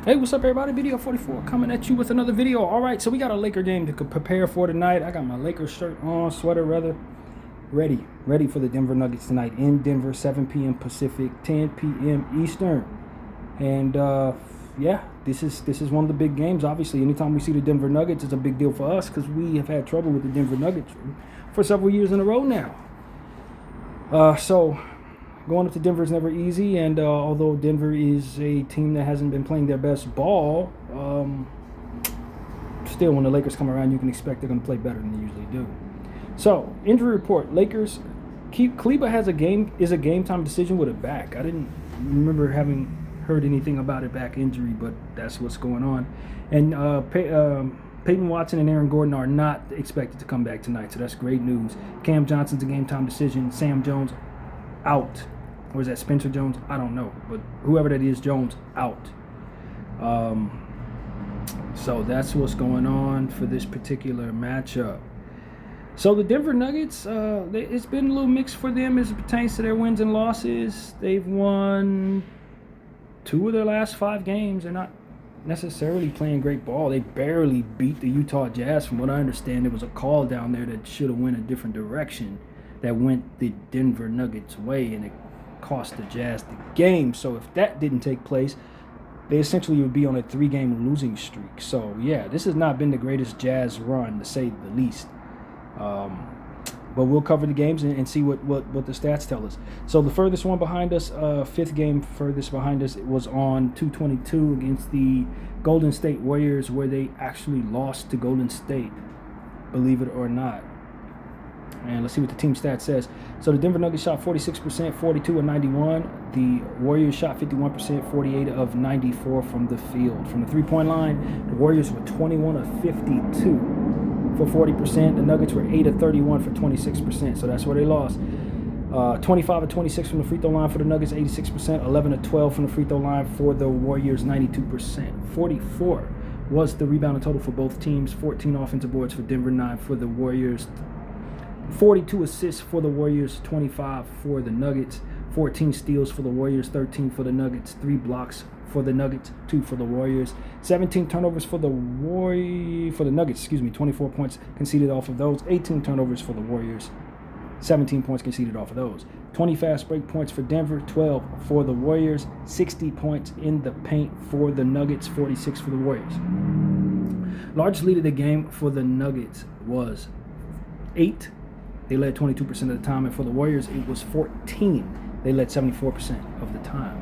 Hey, what's up, everybody? Video 44 coming at you with another video. All right, so we got a Laker game to prepare for tonight. I got my Lakers shirt on, sweater rather, ready for the Denver Nuggets tonight in Denver, 7 p.m. Pacific, 10 p.m. Eastern. And yeah, this is one of the big games. Obviously, anytime we see the Denver Nuggets, it's a big deal for us because we have had trouble with the Denver Nuggets for several years in a row now. So going up to Denver is never easy, and although Denver is a team that hasn't been playing their best ball, still when the Lakers come around, you can expect they're going to play better than they usually do. So, injury report: Lakers Kleber is a game time decision with a back. I didn't remember having heard anything about a back injury, but that's what's going on. And Peyton Watson and Aaron Gordon are not expected to come back tonight, so that's great news. Cam Johnson's a game time decision. Sam Jones out. Or is that Spencer Jones? I don't know. But whoever that is, Jones out. So that's what's going on for this particular matchup. So the Denver Nuggets, it's been a little mixed for them as it pertains to their wins and losses. They've won 2 of their last 5 games. They're not necessarily playing great ball. They barely beat the Utah Jazz. From what I understand, there was a call down there that should have went a different direction that went the Denver Nuggets' way, and it cost the Jazz the game. So if that didn't take place, they essentially would be on a 3-game losing streak. So yeah, this has not been the greatest Jazz run, to say the least. But we'll cover the games and see what the stats tell us. So the furthest one behind us, 5th game furthest behind us, it was on 2/22 against the Golden State Warriors, where they actually lost to Golden State, believe it or not. And let's see what the team stat says. So the Denver Nuggets shot 46%, 42 of 91. The Warriors shot 51%, 48 of 94 from the field. From the three-point line, the Warriors were 21 of 52 for 40%. The Nuggets were 8 of 31 for 26%. So that's where they lost. 25 of 26 from the free throw line for the Nuggets, 86%. 11 of 12 from the free throw line for the Warriors, 92%. 44 was the rebounding total for both teams. 14 offensive boards for Denver, 9 for the Warriors. 42 assists for the Warriors, 25 for the Nuggets. 14 steals for the Warriors, 13 for the Nuggets. 3 blocks for the Nuggets, 2 for the Warriors. 17 turnovers for the Nuggets, 24 points conceded off of those. 18 turnovers for the Warriors, 17 points conceded off of those. 20 fast break points for Denver, 12 for the Warriors. 60 points in the paint for the Nuggets, 46 for the Warriors. Largest lead of the game for the Nuggets was 8. They led 22% of the time, and for the Warriors, it was 14. They led 74% of the time.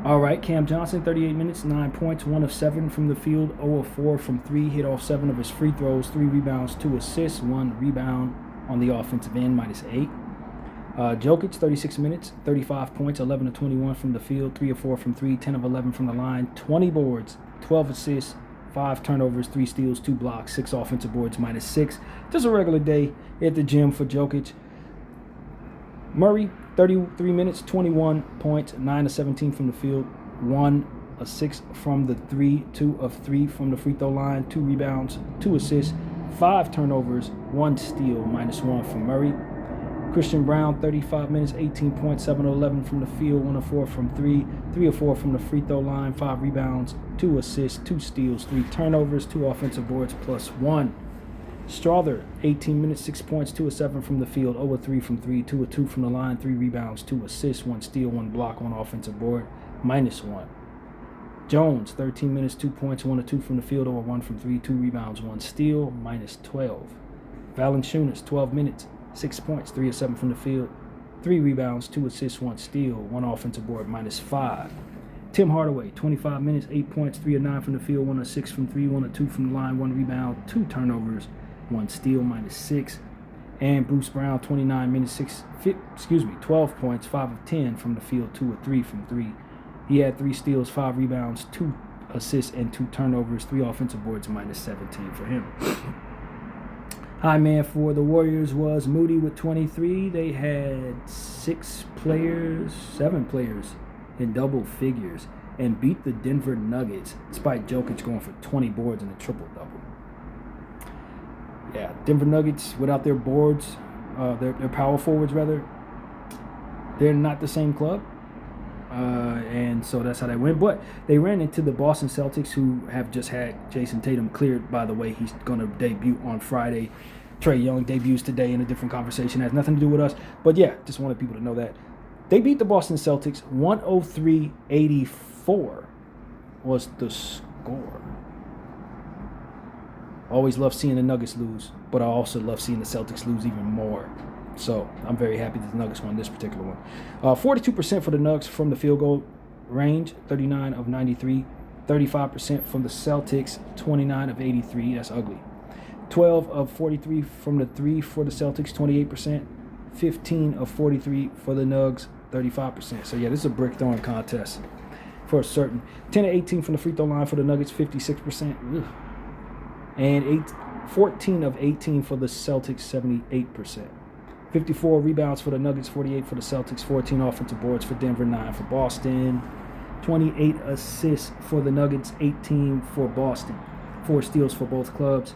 All right, Cam Johnson, 38 minutes, 9 points, 1 of 7 from the field, 0 of 4 from 3, hit off 7 of his free throws, 3 rebounds, 2 assists, 1 rebound on the offensive end, -8. Jokic, 36 minutes, 35 points, 11 of 21 from the field, 3 of 4 from 3, 10 of 11 from the line, 20 boards, 12 assists, 5 turnovers, 3 steals, 2 blocks, 6 offensive boards, -6. Just a regular day at the gym for Jokic. Murray, 33 minutes, 21 points, 9 of 17 from the field, 1 of 6 from the 3, 2 of 3 from the free throw line, 2 rebounds, 2 assists, 5 turnovers, 1 steal, -1 from Murray. Christian Brown, 35 minutes, 18 points, 7 of 11 from the field, 1 of 4 from 3, 3 of 4 from the free throw line, 5 rebounds, 2 assists, 2 steals, 3 turnovers, 2 offensive boards, +1. Strawther, 18 minutes, 6 points, 2 of 7 from the field, 0 of 3 from 3, 2 of 2 from the line, 3 rebounds, 2 assists, 1 steal, 1 block, 1 offensive board, -1. Jones, 13 minutes, 2 points, 1 of 2 from the field, 0 of 1 from 3, 2 rebounds, 1 steal, -12. Valanciunas, 12 minutes, 6 points, 3 of 7 from the field, 3 rebounds, 2 assists, 1 steal, 1 offensive board, -5. Tim Hardaway, 25 minutes, 8 points, 3 of 9 from the field, 1 of 6 from 3, 1 of 2 from the line, 1 rebound, 2 turnovers, 1 steal, -6. And Bruce Brown, 29 minutes, 12 points, 5 of 10 from the field, 2 of 3 from 3. He had 3 steals, 5 rebounds, 2 assists, and 2 turnovers, 3 offensive boards, -17 for him. High man for the Warriors was Moody with 23. They had 7 players in double figures and beat the Denver Nuggets, despite Jokic going for 20 boards and a triple-double. Yeah, Denver Nuggets, without their boards, their power forwards rather, they're not the same club. And so that's how they went. But they ran into the Boston Celtics, who have just had Jason Tatum cleared. By the way, he's going to debut on Friday. Trae Young debuts today in a different conversation. It has nothing to do with us. But yeah, just wanted people to know that. They beat the Boston Celtics 103-84 was the score. Always love seeing the Nuggets lose, but I also love seeing the Celtics lose even more. So I'm very happy that the Nuggets won this particular one. 42% for the Nuggets from the field goal range, 39 of 93. 35% from the Celtics, 29 of 83. That's ugly. 12 of 43 from the three for the Celtics, 28%. 15 of 43 for the Nugs, 35%. So yeah, this is a brick throwing contest for certain. 10 of 18 from the free throw line for the Nuggets, 56%. Ugh. And 14 of 18 for the Celtics, 78%. 54 rebounds for the Nuggets, 48 for the Celtics, 14 offensive boards for Denver, 9 for Boston. 28 assists for the Nuggets, 18 for Boston. 4 steals for both clubs.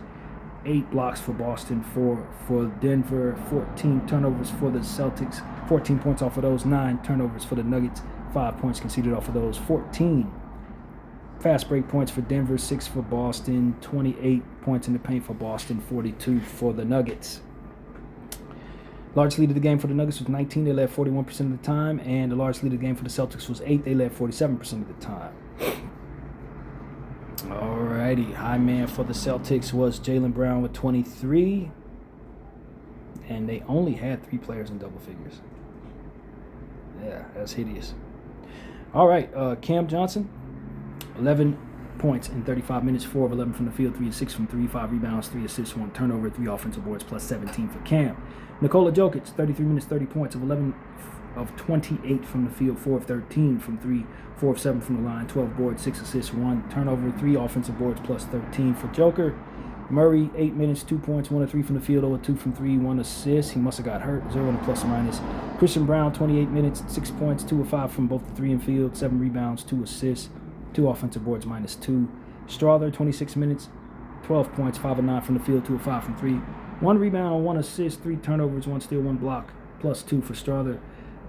8 blocks for Boston, 4 for Denver. 14 turnovers for the Celtics, 14 points off of those. 9 turnovers for the Nuggets, 5 points conceded off of those. 14 fast break points for Denver, 6 for Boston. 28 points in the paint for Boston, 42 for the Nuggets. Largest lead of the game for the Nuggets was 19. They led 41% of the time. And the largest lead of the game for the Celtics was 8. They led 47% of the time. Alrighty. High man for the Celtics was Jaylen Brown with 23. And they only had 3 players in double figures. Yeah, that's hideous. All right. Cam Johnson, 11 points in 35 minutes, 4 of 11 from the field, 3 of 6 from 3, 5 rebounds, 3 assists, 1 turnover, 3 offensive boards, plus 17 for Cam. Nikola Jokic, 33 minutes, 30 points, of 11 of 28 from the field, 4 of 13 from 3, 4 of 7 from the line, 12 boards, 6 assists, 1 turnover, 3 offensive boards, plus 13 for Joker. Murray, 8 minutes, 2 points, 1 of 3 from the field, 0 of 2 from 3, 1 assist. He must have got hurt, 0 and a plus or minus. Christian Brown, 28 minutes, 6 points, 2 of 5 from both the 3 and field, 7 rebounds, 2 assists, 2 offensive boards, minus 2. Strother, 26 minutes, 12 points, 5 of 9 from the field, 2 of 5 from 3. 1 rebound, 1 assist, 3 turnovers, 1 steal, 1 block, plus 2 for Strother.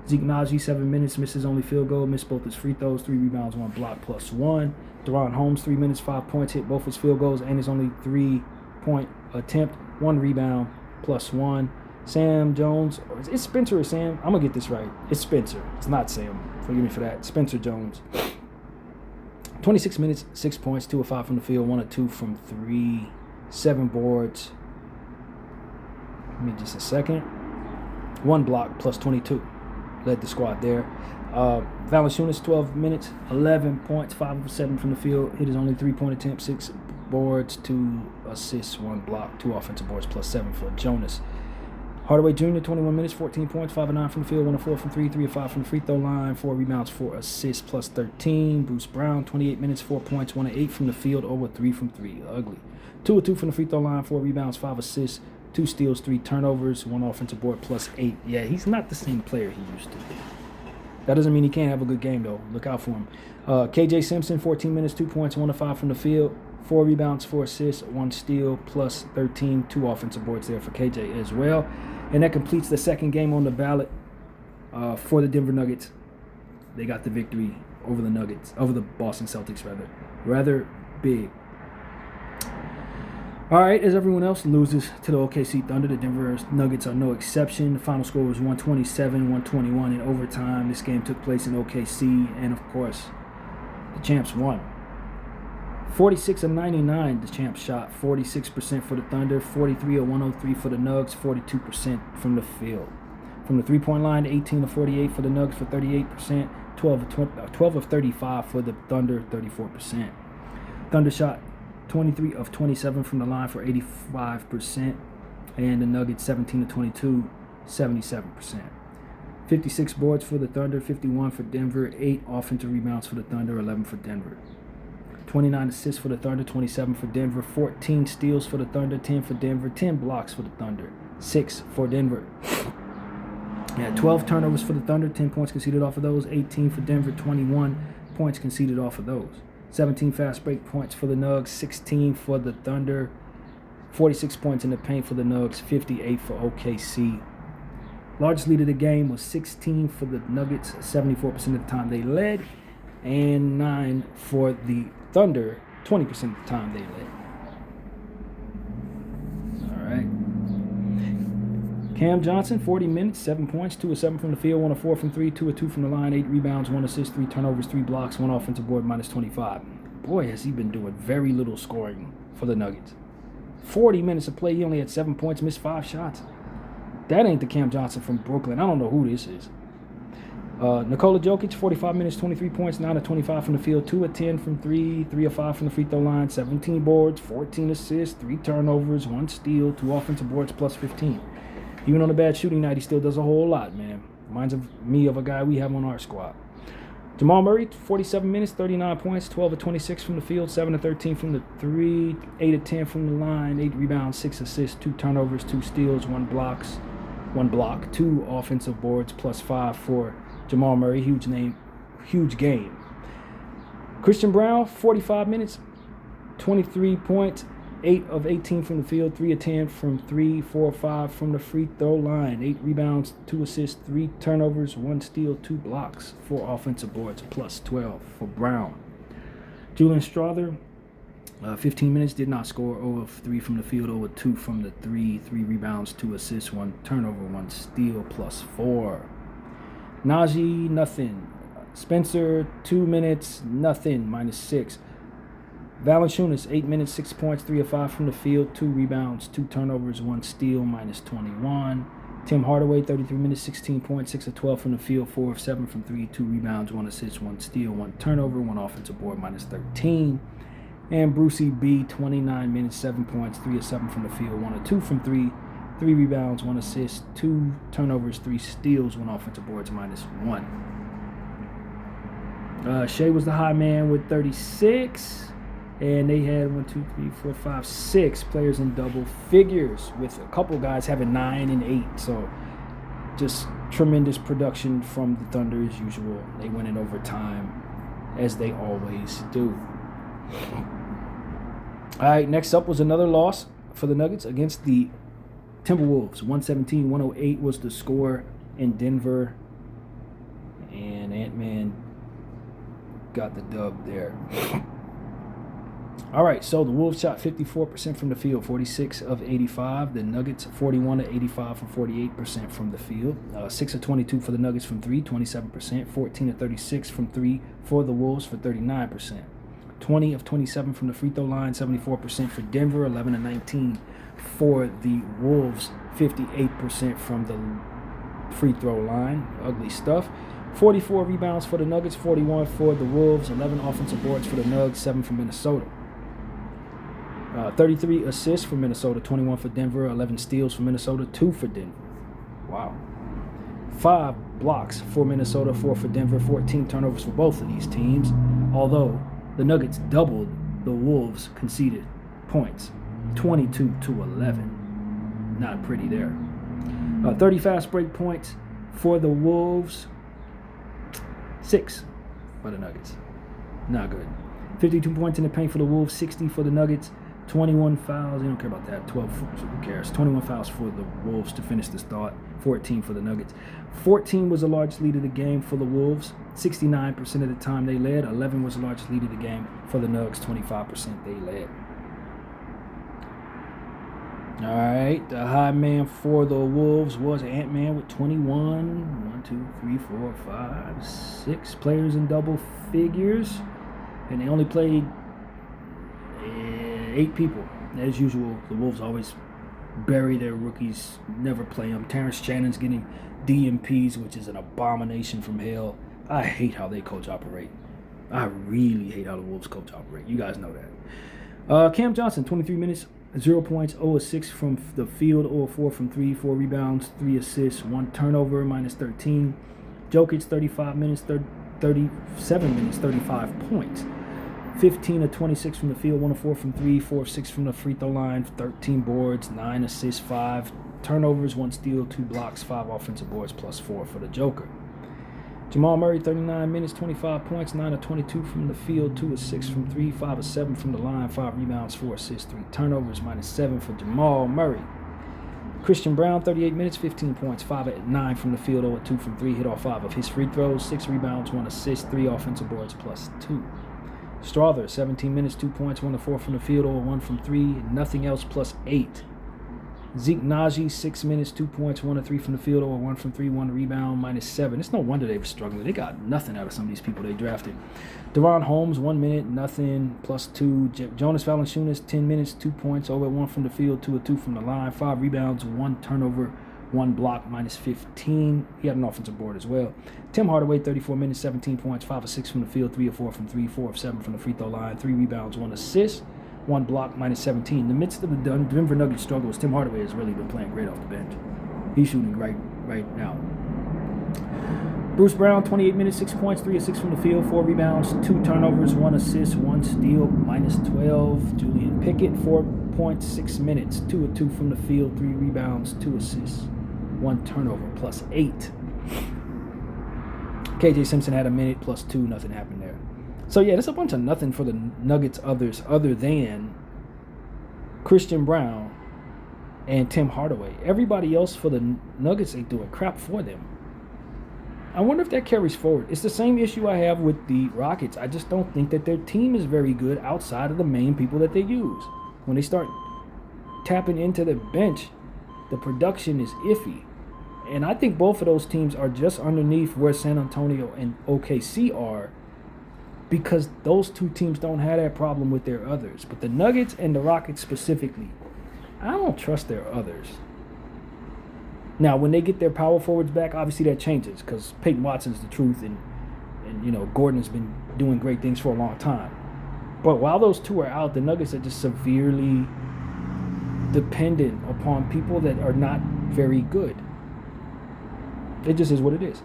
Zeke Naji, 7 minutes, misses only field goal, missed both his free throws, 3 rebounds, 1 block, plus 1. Deron Holmes, 3 minutes, 5 points, hit both his field goals and his only 3-point attempt, 1 rebound, plus 1. Sam Jones, it's Spencer or Sam? I'm going to get this right. It's Spencer. It's not Sam. Forgive me for that. Spencer Jones. 26 minutes, 6 points, 2 of 5 from the field, 1 of 2 from 3, 7 boards. Give me just a second. 1 block, plus 22. Led the squad there. Valanciunas, 12 minutes, 11 points, 5 of 7 from the field. Hit his only 3-point attempt, 6 boards, 2 assists, 1 block, 2 offensive boards, plus 7 for Jonas. Hardaway Jr., 21 minutes, 14 points, 5 of 9 from the field, 1 of 4 from 3, 3 of 5 from the free throw line, 4 rebounds, 4 assists, plus 13. Bruce Brown, 28 minutes, 4 points, 1 of 8 from the field, 0 of 3 from 3. Ugly. 2 of 2 from the free throw line, 4 rebounds, 5 assists, 2 steals, 3 turnovers, 1 offensive board, plus 8. Yeah, he's not the same player he used to be. That doesn't mean he can't have a good game, though. Look out for him. KJ Simpson, 14 minutes, 2 points, 1 of 5 from the field, 4 rebounds, 4 assists, 1 steal, plus 13, 2 offensive boards there for KJ as well. And that completes the second game on the ballot for the Denver Nuggets. They got the victory over the Nuggets, over the Boston Celtics, rather big. All right, as everyone else loses to the OKC Thunder, the Denver Nuggets are no exception. The final score was 127-121 in overtime. This game took place in OKC, and of course, the champs won. 46 of 99, the champs shot. 46% for the Thunder, 43 of 103 for the Nugs, 42% from the field. From the three-point line, 18 of 48 for the Nugs for 38%, 12 of 35 for the Thunder, 34%. Thunder shot 23 of 27 from the line for 85%, and the Nuggets 17 of 22, 77%. 56 boards for the Thunder, 51 for Denver, 8 offensive rebounds for the Thunder, 11 for Denver. 29 assists for the Thunder, 27 for Denver, 14 steals for the Thunder, 10 for Denver, 10 blocks for the Thunder, 6 for Denver. 12 turnovers for the Thunder, 10 points conceded off of those, 18 for Denver, 21 points conceded off of those. 17 fast break points for the Nugs, 16 for the Thunder, 46 points in the paint for the Nugs, 58 for OKC. Largest lead of the game was 16 for the Nuggets, 74% of the time they led, and 9 for the Thunder, 20% of the time they led. All right. Cam Johnson, 40 minutes, 7 points, 2 of 7 from the field, 1 of 4 from 3, 2 of 2 from the line, 8 rebounds, 1 assist, 3 turnovers, 3 blocks, 1 offensive board, minus 25. Boy, has he been doing very little scoring for the Nuggets. 40 minutes of play, he only had 7 points, missed 5 shots. That ain't the Cam Johnson from Brooklyn. I don't know who this is. Nikola Jokic, 45 minutes, 23 points, 9 of 25 from the field, 2 of 10 from 3, 3 of 5 from the free throw line, 17 boards, 14 assists, 3 turnovers, 1 steal, 2 offensive boards, plus 15. Even on a bad shooting night, he still does a whole lot, man. Reminds me of a guy we have on our squad. Jamal Murray, 47 minutes, 39 points, 12 of 26 from the field, 7 of 13 from the 3, 8 of 10 from the line, 8 rebounds, 6 assists, 2 turnovers, 2 steals, 1 block, 2 offensive boards, plus 5 for Jamal Murray. Huge game. Christian Brown, 45 minutes, 23 points, 8 of 18 from the field, 3 of 10 from 3, 4 of 5 from the free throw line, 8 rebounds, 2 assists, 3 turnovers, 1 steal, 2 blocks, 4 offensive boards, plus 12 for Brown. Julian Strawther, 15 minutes, did not score, 0 of 3 from the field, 0 of 2 from the 3, 3 rebounds, 2 assists, 1 turnover, 1 steal, plus 4. Najee, nothing. Spencer, 2 minutes, nothing, minus 6. Valanciunas, 8 minutes, 6 points, 3 of 5 from the field, 2 rebounds, 2 turnovers, 1 steal, minus 21. Tim Hardaway, 33 minutes, 16 points, 6 of 12 from the field, 4 of 7 from 3, 2 rebounds, 1 assist, 1 steal, 1 turnover, 1 offensive board, minus 13. And Brucey B, 29 minutes, 7 points, 3 of 7 from the field, 1 of 2 from 3, 3 rebounds, 1 assist, 2 turnovers, 3 steals, 1 offensive boards, minus 1. Shea was the high man with 36. And they had 6 players in double figures, with a couple guys having 9 and 8. So just tremendous production from the Thunder as usual. They win in overtime, as they always do. All right, next up was another loss for the Nuggets against the Timberwolves. 117-108 was the score in Denver. And Ant-Man got the dub there. All right, so the Wolves shot 54% from the field, 46 of 85. The Nuggets, 41 of 85 for 48% from the field. 6 of 22 for the Nuggets from 3, 27%. 14 of 36 from 3 for the Wolves for 39%. 20 of 27 from the free throw line, 74% for Denver. 11 of 19 for the Wolves, 58% from the free throw line. Ugly stuff. 44 rebounds for the Nuggets, 41 for the Wolves. 11 offensive boards for the Nuggets, 7 for Minnesota. 33 assists for Minnesota, 21 for Denver, 11 steals for Minnesota, 2 for Denver. Wow. 5 blocks for Minnesota, 4 for Denver, 14 turnovers for both of these teams. Although the Nuggets doubled the Wolves' conceded points, 22-11. Not pretty there. 30 fast break points for the Wolves, 6 for the Nuggets. Not good. 52 points in the paint for the Wolves, 60 for the Nuggets. 21 fouls, you don't care about that. 12, who cares? 21 fouls for the Wolves to finish the start, 14 for the Nuggets. 14 was the largest lead of the game for the Wolves. 69% of the time they led. 11 was the largest lead of the game for the Nuggets. 25% they led. All right, the high man for the Wolves was Ant-Man with 21. 6 players in double figures. And they only played 8 people. As usual, the Wolves always bury their rookies, never play them. Terrence Shannon's getting DMPs, which is an abomination from hell. I hate how they coach operate. I really hate how the Wolves coach operate. You guys know that. Cam Johnson, 23 minutes, 0 points, 0 of 6 from the field, 0 of 4 from 3, 4 rebounds, 3 assists, 1 turnover, minus 13. Jokic, 35 minutes, 37 minutes, 35 points. 15 of 26 from the field, 1 of 4 from 3, 4 of 6 from the free throw line, 13 boards, 9 assists, 5 turnovers, 1 steal, 2 blocks, 5 offensive boards, plus 4 for the Joker. Jamal Murray, 39 minutes, 25 points, 9 of 22 from the field, 2 of 6 from 3, 5 of 7 from the line, 5 rebounds, 4 assists, 3 turnovers, minus 7 for Jamal Murray. Christian Braun, 38 minutes, 15 points, 5 at 9 from the field, 0 at 2 from 3, hit all 5 of his free throws, 6 rebounds, 1 assist, 3 offensive boards plus 2. Strother, 17 minutes, 2 points, 1 to 4 from the field, 0 1 from 3, nothing else plus 8. Zeke Naji, 6 minutes, 2 points, 1 to 3 from the field, 0 1 from 3, 1 rebound, -7. It's no wonder they were struggling. They got nothing out of some of these people they drafted. Deron Holmes, 1 minute, nothing, plus 2. Jonas Valanciunas, 10 minutes, 2 points, 0 at 1 from the field, 2 at 2 from the line, 5 rebounds, 1 turnover, 1 block, -15. He had an offensive board as well. Tim Hardaway, 34 minutes, 17 points, 5 of 6 from the field, 3 of 4 from 3, 4 of 7 from the free throw line, 3 rebounds, 1 assist, 1 block, -17. In the midst of the Denver Nuggets struggles, Tim Hardaway has really been playing great off the bench. He's shooting right now. Bruce Brown, 28 minutes, 6 points, 3 of 6 from the field, 4 rebounds, 2 turnovers, 1 assist, 1 steal, -12. Julian Pickett, 4 points, 6 minutes, 2 of 2 from the field, 3 rebounds, 2 assists, 1 turnover, plus 8. KJ Simpson had a minute, plus 2, nothing happened there. So, yeah, there's a bunch of nothing for the Nuggets other than Christian Braun and Tim Hardaway. Everybody else for the Nuggets ain't doing crap for them. I wonder if that carries forward. It's the same issue I have with the Rockets. I just don't think that their team is very good outside of the main people that they use. When they start tapping into the bench, the production is iffy. And I think both of those teams are just underneath where San Antonio and OKC are, because those two teams don't have that problem with their others. But the Nuggets and the Rockets specifically, I don't trust their others. Now, when they get their power forwards back, obviously that changes, because Peyton Watson's the truth, and Gordon has been doing great things for a long time. But while those two are out, the Nuggets are just severely dependent upon people that are not very good. It just is what it is.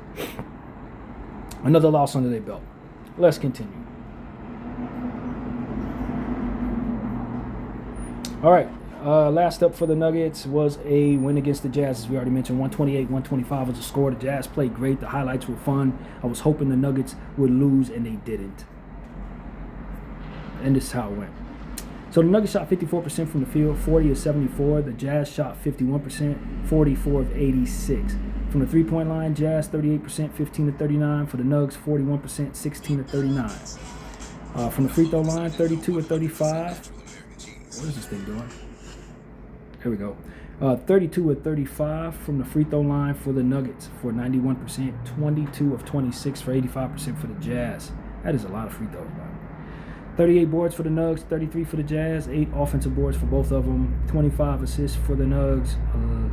Another loss under their belt. Let's continue. All right. Last up for the Nuggets was a win against the Jazz, as we already mentioned. 128-125 was the score. The Jazz played great. The highlights were fun. I was hoping the Nuggets would lose, and they didn't. And this is how it went. So the Nuggets shot 54% from the field, 40 of 74. The Jazz shot 51%, 44 of 86. From the three-point line, Jazz 38%, 15 of 39. For the Nuggets, 41%, 16 of 39. From the free throw line, 32 of 35. What is this thing doing? Here we go. 32 of 35 from the free throw line for the Nuggets for 91%, 22 of 26 for 85% for the Jazz. That is a lot of free throws, man. 38 boards for the Nuggets, 33 for the Jazz, 8 offensive boards for both of them, 25 assists for the Nuggets,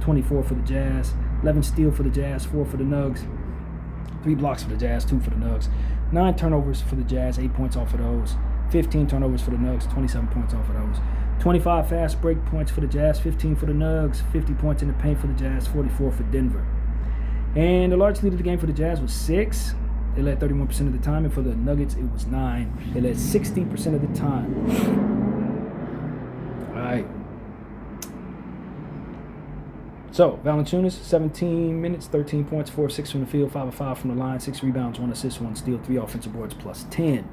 24 for the Jazz, 11 steals for the Jazz, 4 for the Nuggets, 3 blocks for the Jazz, 2 for the Nuggets, 9 turnovers for the Jazz, 8 points off of those, 15 turnovers for the Nuggets, 27 points off of those, 25 fast break points for the Jazz, 15 for the Nuggets, 50 points in the paint for the Jazz, 44 for Denver. And the largest lead of the game for the Jazz was 6. They led 31% of the time, and for the Nuggets, it was 9. They led 60% of the time. All right. So, Valanciunas, 17 minutes, 13 points, 4 of 6 from the field, 5 of 5 from the line, 6 rebounds, 1 assist, 1 steal, 3 offensive boards, plus 10.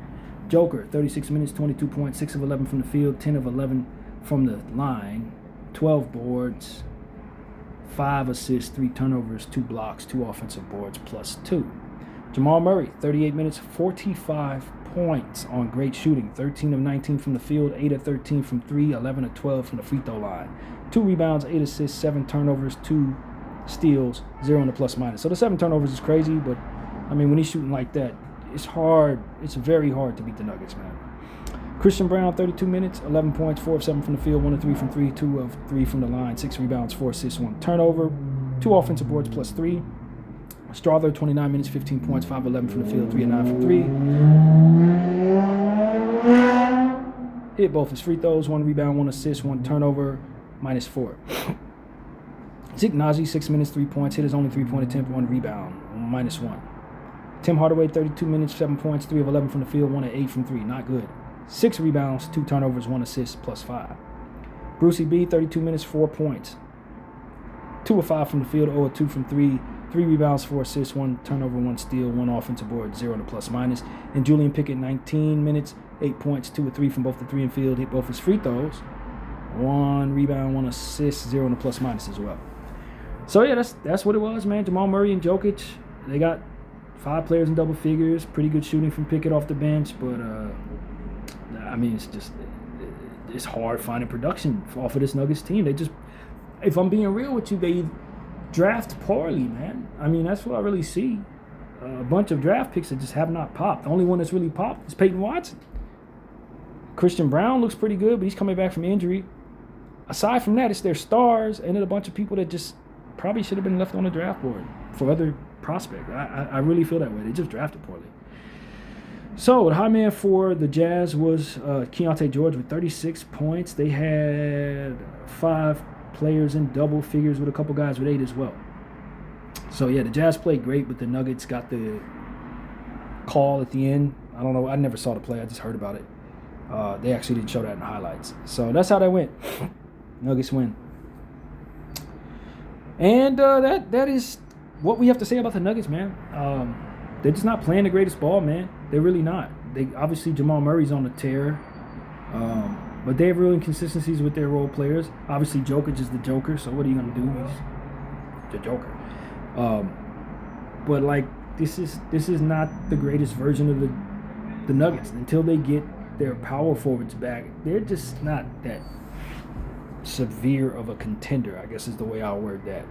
Joker, 36 minutes, 22 points, 6 of 11 from the field, 10 of 11 from the line, 12 boards, 5 assists, 3 turnovers, 2 blocks, 2 offensive boards, plus 2. Jamal Murray, 38 minutes, 45 points on great shooting. 13 of 19 from the field, 8 of 13 from 3, 11 of 12 from the free throw line. 2 rebounds, 8 assists, 7 turnovers, 2 steals, 0 in the plus minus. So the 7 turnovers is crazy, but, I mean, when he's shooting like that, it's hard. It's very hard to beat the Nuggets, man. Christian Braun, 32 minutes, 11 points, 4 of 7 from the field, 1 of 3 from 3, 2 of 3 from the line, 6 rebounds, 4 assists, 1 turnover, 2 offensive boards, plus 3. Strother, 29 minutes, 15 points, 5 of 11 from the field, 3 of 9 from 3. Hit both his free throws, 1 rebound, 1 assist, 1 turnover, -4. Zeke Naji, 6 minutes, 3 points, hit his only 3-point attempt, 1 rebound, -1. Tim Hardaway, 32 minutes, 7 points, 3 of 11 from the field, 1 of 8 from 3, not good. 6 rebounds, 2 turnovers, 1 assist, plus 5. Brucey B, 32 minutes, 4 points, 2 of 5 from the field, 0 of 2 from 3, 3 rebounds, 4 assists, 1 turnover, 1 steal, 1 offensive board, 0 in the plus minus. And Julian Pickett, 19 minutes, 8 points, 2 of 3 from both the 3 and field, hit both his free throws, 1 rebound, 1 assist, 0 in the plus minus as well. So yeah, that's what it was, man. Jamal Murray and Jokic, they got 5 players in double figures. Pretty good shooting from Pickett off the bench, but I mean, it's hard finding production off of this Nuggets team. They just, if I'm being real with you, they draft poorly, man. I mean, that's what I really see. A bunch of draft picks that just have not popped. The only one that's really popped is Peyton Watson. Christian Brown looks pretty good, but he's coming back from injury. Aside from that, it's their stars and then a bunch of people that just probably should have been left on the draft board for other prospects. I really feel that way. They just drafted poorly. So the high man for the Jazz was Keontae George with 36 points. They had 5 players in double figures with a couple guys with 8 as well. So yeah, the Jazz played great, but the Nuggets got the call at the end. I don't know. I never saw the play. I just heard about it. They actually didn't show that in the highlights. So that's how that went. Nuggets win. And that is what we have to say about the Nuggets, man. They're just not playing the greatest ball, man. They're really not. They obviously Jamal Murray's on the tear, but they have real inconsistencies with their role players. Obviously, Jokic is the Joker, so what are you gonna do? He's the Joker. But like this is not the greatest version of the Nuggets until they get their power forwards back. They're just not that severe of a contender, I guess is the way I'll word that.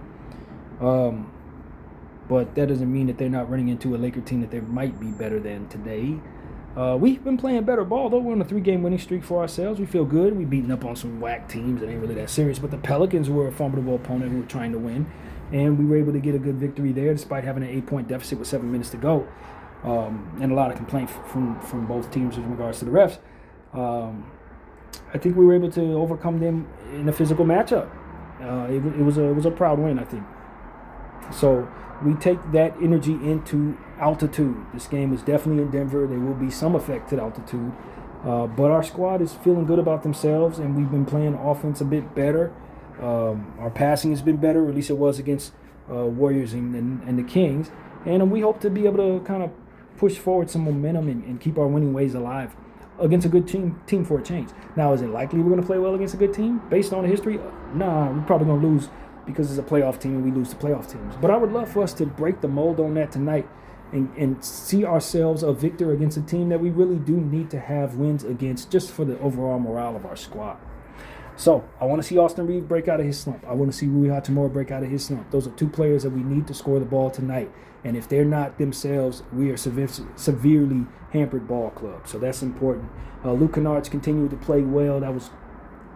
But that doesn't mean that they're not running into a Laker team that they might be better than today. We've been playing better ball, though. We're on a 3-game winning streak for ourselves. We feel good. We've beaten up on some whack teams that ain't really that serious. But the Pelicans were a formidable opponent who were trying to win. And we were able to get a good victory there despite having an 8-point deficit with 7 minutes to go. And a lot of complaints from both teams in regards to the refs. I think we were able to overcome them in a physical matchup. It was a proud win, I think. So we take that energy into altitude. This game is definitely in Denver. There will be some effect to the altitude. But our squad is feeling good about themselves, and we've been playing offense a bit better. Our passing has been better, or at least it was against Warriors and the Kings. And we hope to be able to kind of push forward some momentum and keep our winning ways alive against a good team for a change. Now, is it likely we're going to play well against a good team? Based on the history, nah, we're probably going to lose because it's a playoff team and we lose to playoff teams. But I would love for us to break the mold on that tonight and see ourselves a victor against a team that we really do need to have wins against just for the overall morale of our squad. So I want to see Austin Reeves break out of his slump. I want to see Rui Hachimura break out of his slump. Those are 2 players that we need to score the ball tonight. And if they're not themselves, we are severely hampered ball club. So that's important. Luke Kennard's continued to play well. That was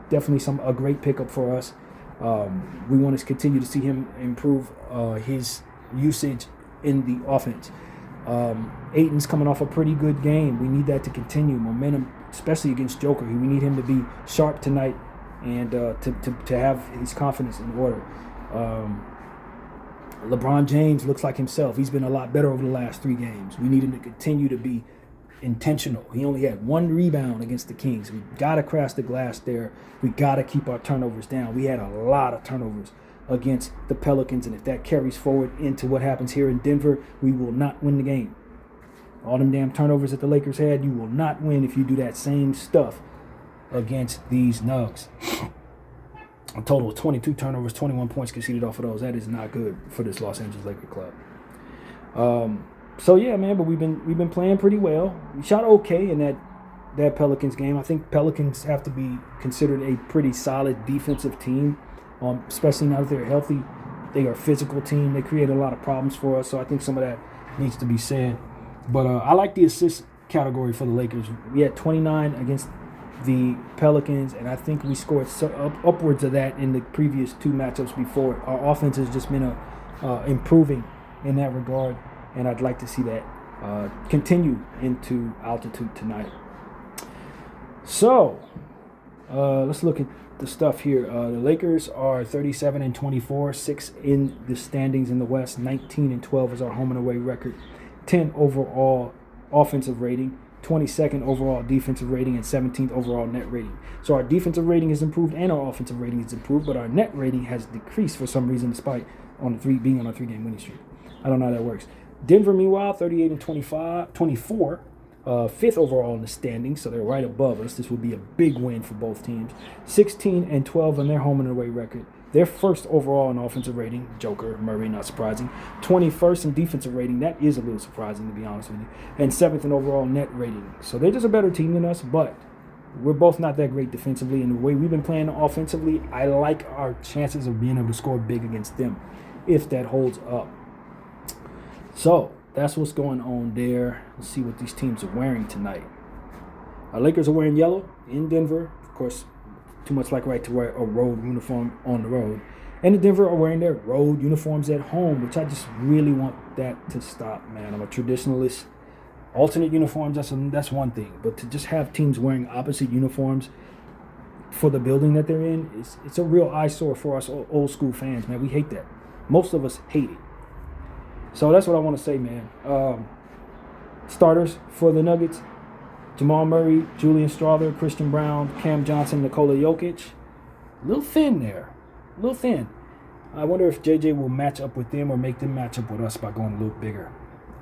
definitely a great pickup for us. We want to continue to see him improve his usage in the offense. Ayton's coming off a pretty good game. We need that to continue. Momentum, especially against Joker. We need him to be sharp tonight and to have his confidence in order. LeBron James looks like himself. He's been a lot better over the last 3 games. We need him to continue to be intentional. He only had 1 rebound against the Kings. We got to crash the glass there. We got to keep our turnovers down. We had a lot of turnovers against the Pelicans, and if that carries forward into what happens here in Denver, we will not win the game. All them damn turnovers that the Lakers had, you will not win if you do that same stuff against these Nugs. A total of 22 turnovers, 21 points conceded off of those. That is not good for this Los Angeles Lakers club. So yeah, man, but we've been playing pretty well. We shot okay in that Pelicans game. I think Pelicans have to be considered a pretty solid defensive team, especially now that they're healthy. They are a physical team. They create a lot of problems for us, so I think some of that needs to be said. But I like the assist category for the Lakers. We had 29 against the Pelicans, and I think we scored upwards of that in the previous 2 matchups before. Our offense has just been improving in that regard, and I'd like to see that continue into altitude tonight. So let's look at the stuff here. The Lakers are 37-24, 6th in the standings in the West. 19-12 is our home and away record. 10 overall offensive rating, 22nd overall defensive rating, and 17th overall net rating. So our defensive rating has improved and our offensive rating has improved, but our net rating has decreased for some reason despite being on a 3-game winning streak. I don't know how that works. Denver, meanwhile, 38-24, 5th overall in the standings, so they're right above us. This would be a big win for both teams. 16-12 on their home and away record. They're first overall in offensive rating. Joker, Murray, not surprising. 21st in defensive rating. That is a little surprising, to be honest with you. And 7th in overall net rating. So they're just a better team than us, but we're both not that great defensively. And the way we've been playing offensively, I like our chances of being able to score big against them if that holds up. So that's what's going on there. Let's see what these teams are wearing tonight. Our Lakers are wearing yellow in Denver. Of course, too much like right to wear a road uniform on the road. And the Denver are wearing their road uniforms at home, which I just really want that to stop, man. I'm a traditionalist. Alternate uniforms, that's one thing. But to just have teams wearing opposite uniforms for the building that they're in, it's a real eyesore for us old school fans, man. We hate that. Most of us hate it. So that's what I want to say, man. Starters for the Nuggets: Jamal Murray, Julian Strawther, Christian Brown, Cam Johnson, Nikola Jokic. A little thin there. A little thin. I wonder if JJ will match up with them or make them match up with us by going a little bigger.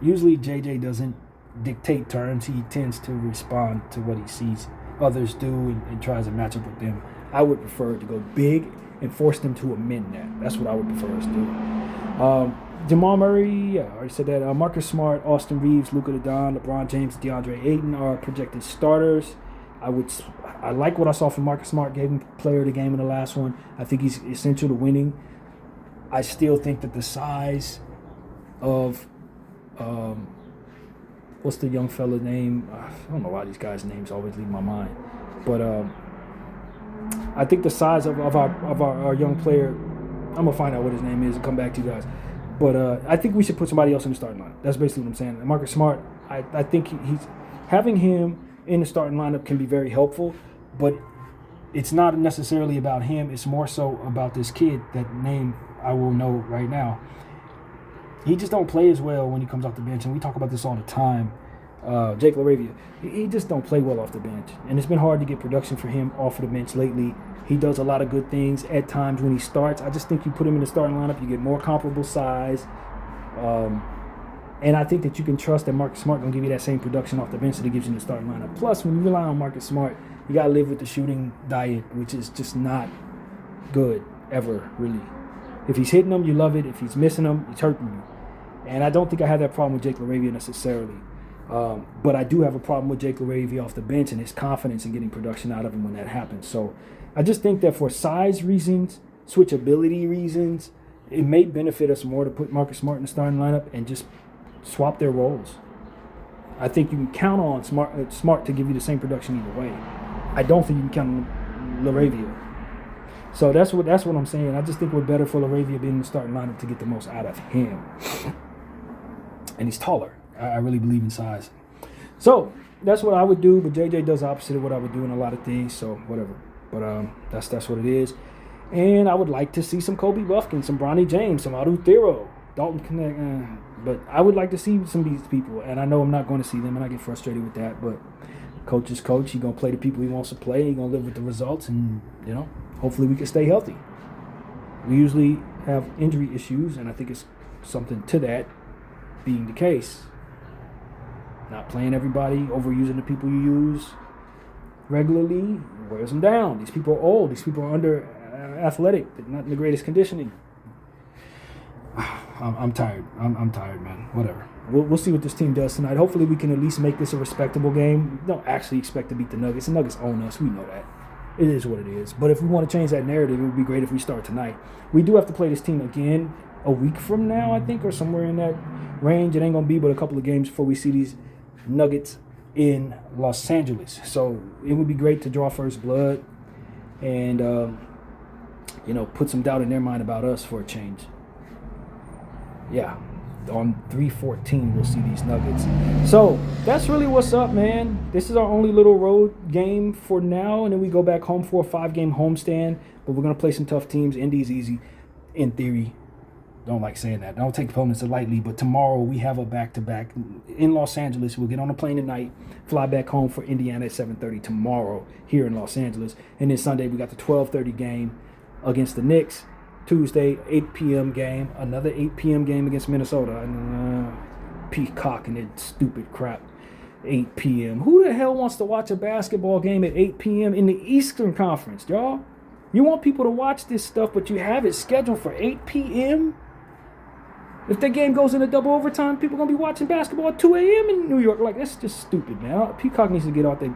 Usually JJ doesn't dictate terms. He tends to respond to what he sees others do and tries to match up with them. I would prefer to go big and force them to amend that. That's what I would prefer us to do. Jamal Murray, yeah, I already said that. Marcus Smart, Austin Reeves, Luka Doncic, LeBron James, DeAndre Ayton are projected starters. I like what I saw from Marcus Smart. Gave him player of the game in the last one. I think he's essential to winning. I still think that the size of what's the young fella name? I don't know why these guys' names always leave my mind, but I think the size of our young player. I'm gonna find out what his name is and come back to you guys. But I think we should put somebody else in the starting lineup. That's basically what I'm saying. Marcus Smart, I think he's having him in the starting lineup can be very helpful, but it's not necessarily about him. It's more so about this kid, that name I will know right now. He just don't play as well when he comes off the bench, and we talk about this all the time. Jake LaRavia, he just don't play well off the bench, and it's been hard to get production for him off of the bench lately. He does a lot of good things at times when he starts. I just think you put him in the starting lineup, you get more comparable size, and I think that you can trust that Marcus Smart going to give you that same production off the bench that he gives you in the starting lineup. Plus, when you rely on Marcus Smart, you got to live with the shooting diet, which is just not good ever, really. If he's hitting them, you love it. If he's missing them, it's hurting you. And I don't think I have that problem with Jake LaRavia necessarily. But I do have a problem with Jake LaRavia off the bench and his confidence in getting production out of him when that happens. So I just think that for size reasons, switchability reasons, it may benefit us more to put Marcus Smart in the starting lineup and just swap their roles. I think you can count on Smart to give you the same production either way. I don't think you can count on LaRavia. So that's what I'm saying. I just think we're better for LaRavia being in the starting lineup to get the most out of him. And he's taller. I really believe in size. So that's what I would do, but JJ does the opposite of what I would do in a lot of things, so whatever. But that's what it is. And I would like to see some Kobe Buffkin, some Bronny James, some Adu Thero, Dalton Connect. But I would like to see some of these people, and I know I'm not going to see them, and I get frustrated with that. But coach is coach. He's going to play the people he wants to play. He's going to live with the results, and, hopefully we can stay healthy. We usually have injury issues, and I think it's something to that being the case. Not playing everybody, overusing the people you use regularly wears them down. These people are old. These people are under athletic. They're not in the greatest conditioning. I'm tired. I'm tired, man. Whatever. We'll see what this team does tonight. Hopefully we can at least make this a respectable game. We don't actually expect to beat the Nuggets. The Nuggets own us. We know that. It is what it is. But if we want to change that narrative, it would be great if we start tonight. We do have to play this team again a week from now, I think, or somewhere in that range. It ain't going to be but a couple of games before we see these Nuggets in Los Angeles. So it would be great to draw first blood and, put some doubt in their mind about us for a change. Yeah, on 3/14 we'll see these Nuggets. So that's really what's up, man. This is our only little road game for now, and then we go back home for a 5-game homestand. But we're going to play some tough teams. Indy's easy, in theory. Don't like saying that. Don't take opponents lightly, but tomorrow we have a back-to-back in Los Angeles. We'll get on a plane tonight, fly back home for Indiana at 7:30 tomorrow here in Los Angeles. And then Sunday we got the 12:30 game against the Knicks. Tuesday, 8 p.m. game. Another 8 p.m. game against Minnesota. Peacock and that stupid crap. 8 p.m. Who the hell wants to watch a basketball game at 8 p.m. in the Eastern Conference, y'all? You want people to watch this stuff, but you have it scheduled for 8 p.m.? If that game goes into double overtime, people are going to be watching basketball at 2 a.m. in New York. Like, that's just stupid, man. Peacock needs to get off their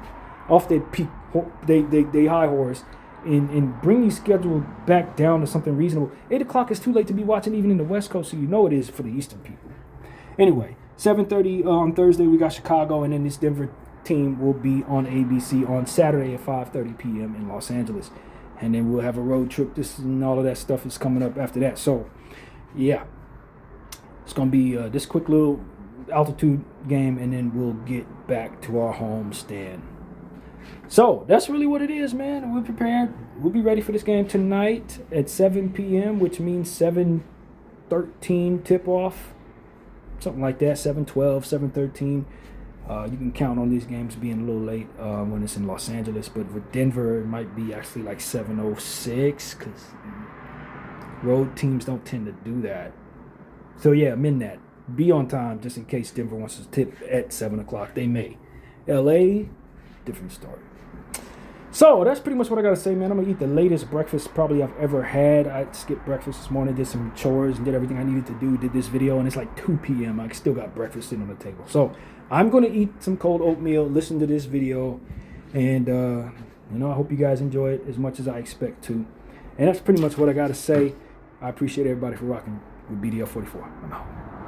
high horse and bring these schedules back down to something reasonable. 8 o'clock is too late to be watching even in the West Coast, so you know it is for the Eastern people. Anyway, 7:30 on Thursday, we got Chicago, and then this Denver team will be on ABC on Saturday at 5:30 p.m. in Los Angeles. And then we'll have a road trip. This and all of that stuff is coming up after that. So, yeah. It's going to be this quick little altitude game, and then we'll get back to our home stand. So, that's really what it is, man. We're prepared. We'll be ready for this game tonight at 7 p.m., which means 7:13 tip-off. Something like that, 7:12, 7:13. You can count on these games being a little late when it's in Los Angeles, but for Denver, it might be actually like 7:06 because road teams don't tend to do that. So, yeah, amend that. Be on time just in case Denver wants to tip at 7 o'clock. They may. LA, different story. So, that's pretty much what I got to say, man. I'm going to eat the latest breakfast probably I've ever had. I skipped breakfast this morning, did some chores, and did everything I needed to do, did this video, and it's like 2 p.m. I still got breakfast sitting on the table. So, I'm going to eat some cold oatmeal, listen to this video, and, I hope you guys enjoy it as much as I expect to. And that's pretty much what I got to say. I appreciate everybody for rocking with BDL 44. I'm out.